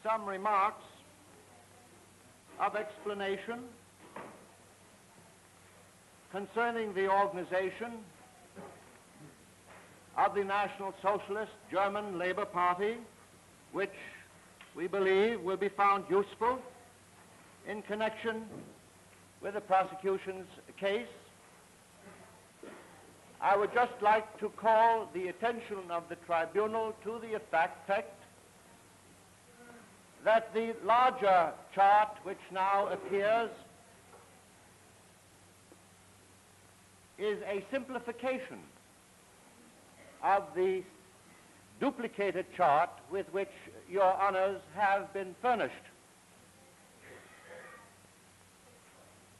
some remarks of explanation concerning the organization of the National Socialist German Labor Party, which we believe will be found useful in connection with the prosecution's case. I would just like to call the attention of the tribunal to the fact that the larger chart which now appears is a simplification of the duplicated chart with which your honors have been furnished.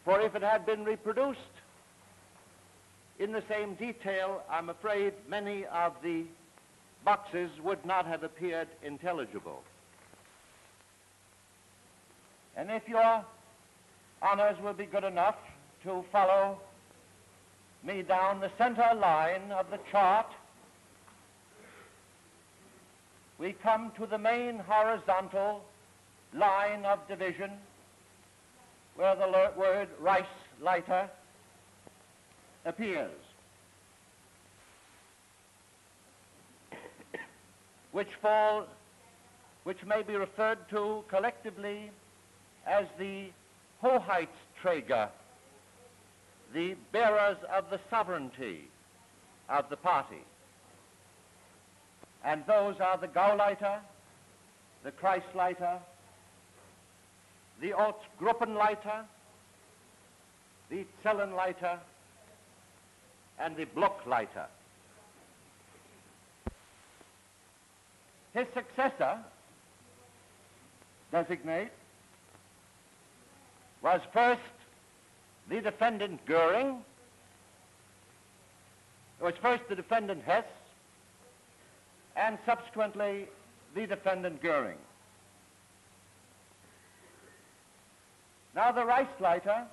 For if it had been reproduced in the same detail, I'm afraid many of the boxes would not have appeared intelligible. And if your honors will be good enough to follow me down the center line of the chart, we come to the main horizontal line of division where the word Reichsleiter appears, which may be referred to collectively as the Hoheitsträger, the bearers of the sovereignty of the party. And those are the Gauleiter, the Kreisleiter, the Ortsgruppenleiter, the Zellenleiter, and the Blockleiter. His successor, designate, was first the defendant Goering, it was first the defendant Hess, and subsequently the defendant Goering. Now the Reichsleiter,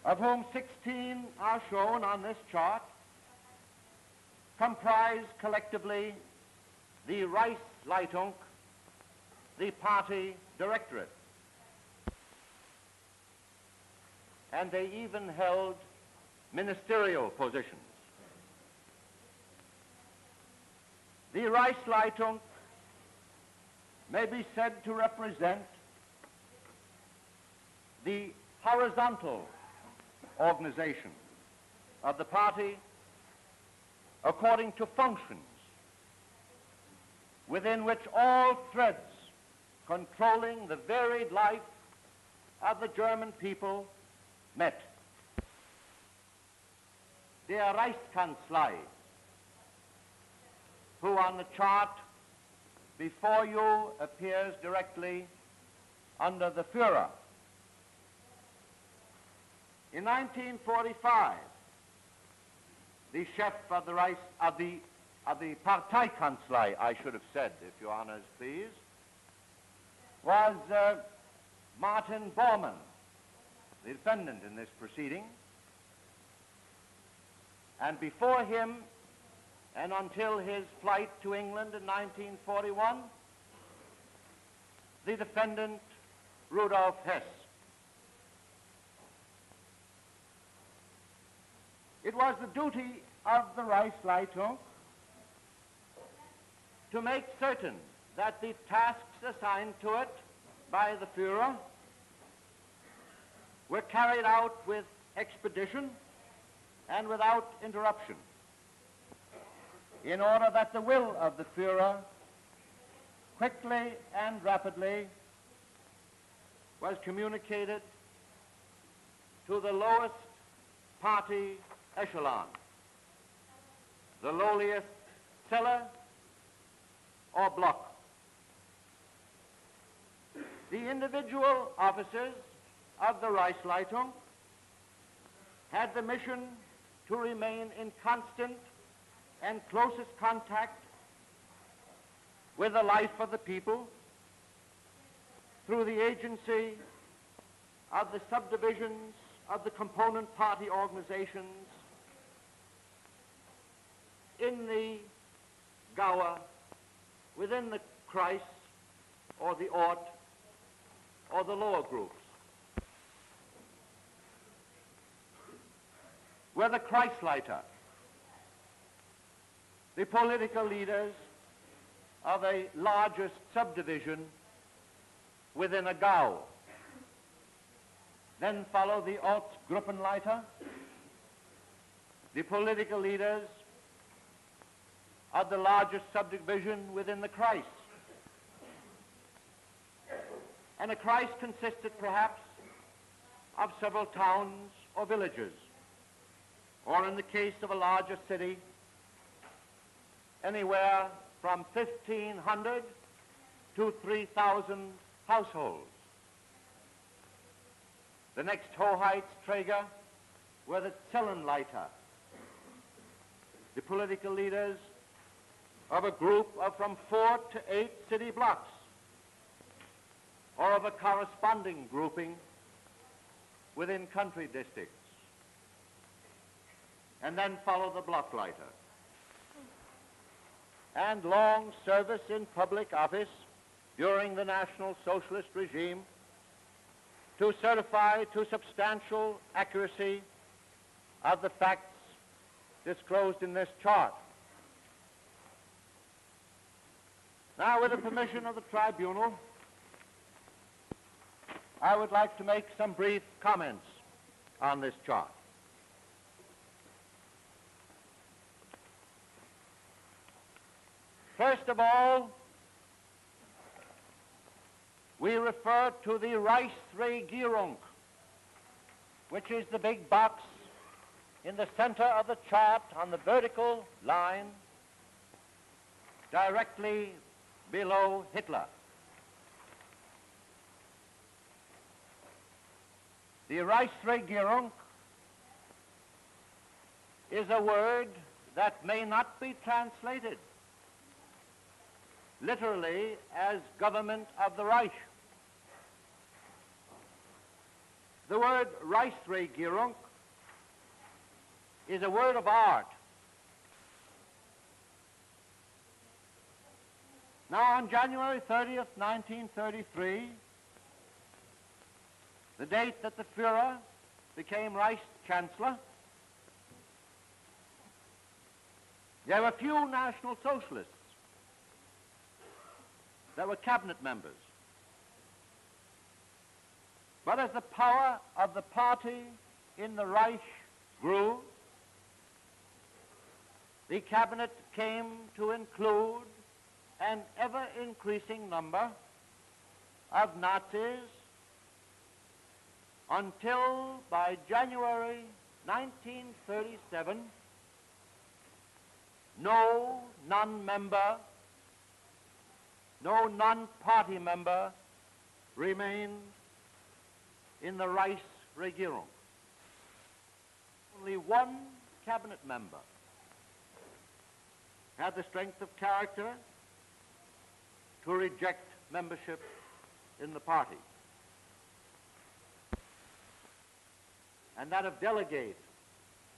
of whom 16 are shown on this chart, comprise collectively the Reichsleitung, the party directorate. And they even held ministerial positions. The Reichsleitung may be said to represent the horizontal organization of the party according to functions within which all threads controlling the varied life of the German people met. Der Reichskanzlei, who on the chart before you appears directly under the Führer. In 1945, the chef of the Parteikanzlei, I should have said, if your honors please, was Martin Bormann, the defendant in this proceeding. And before him, and until his flight to England in 1941, the defendant Rudolf Hess. It was the duty of the Reichsleitung to make certain that the tasks assigned to it by the Führer were carried out with expedition and without interruption, in order that the will of the Führer quickly and rapidly was communicated to the lowest party echelon, the lowliest cellar or block. The individual officers of the Reichsleitung had the mission to remain in constant and closest contact with the life of the people through the agency of the subdivisions of the component party organizations in the Gauer within the Kreis or the Ort or the lower groups. Were the Kreisleiter, the political leaders of a largest subdivision within a Gau. Then follow the Ortsgruppenleiter, the political leaders of the largest subdivision within the Kreis. And a Kreis consisted perhaps of several towns or villages, or in the case of a larger city, anywhere from 1,500 to 3,000 households. The next Hoheitsträger were the Zellenleiter, the political leaders of a group of from 4 to 8 city blocks, or of a corresponding grouping within country districts. And then follow the Blockleiter. And long service in public office during the National Socialist regime to certify to substantial accuracy of the facts disclosed in this chart. Now, with the permission of the tribunal, I would like to make some brief comments on this chart. First of all, we refer to the Reichsregierung, which is the big box in the center of the chart on the vertical line directly below Hitler. The Reichsregierung is a word that may not be translated literally as government of the Reich. The word Reichsregierung is a word of art. Now, on January 30th, 1933, the date that the Führer became Reichschancellor, there were few National Socialists that were cabinet members. But as the power of the party in the Reich grew, the cabinet came to include an ever-increasing number of Nazis until by January 1937, no non-member, no non-party member remained in the Reichsregierung. Only one cabinet member had the strength of character to reject membership in the party, and that of delegate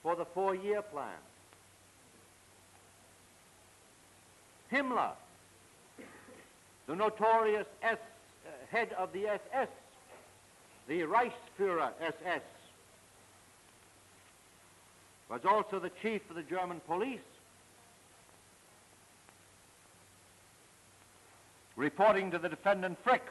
for the 4-year plan. Himmler, the notorious head of the SS, the Reichsführer SS, was also the chief of the German police, reporting to the defendant Frick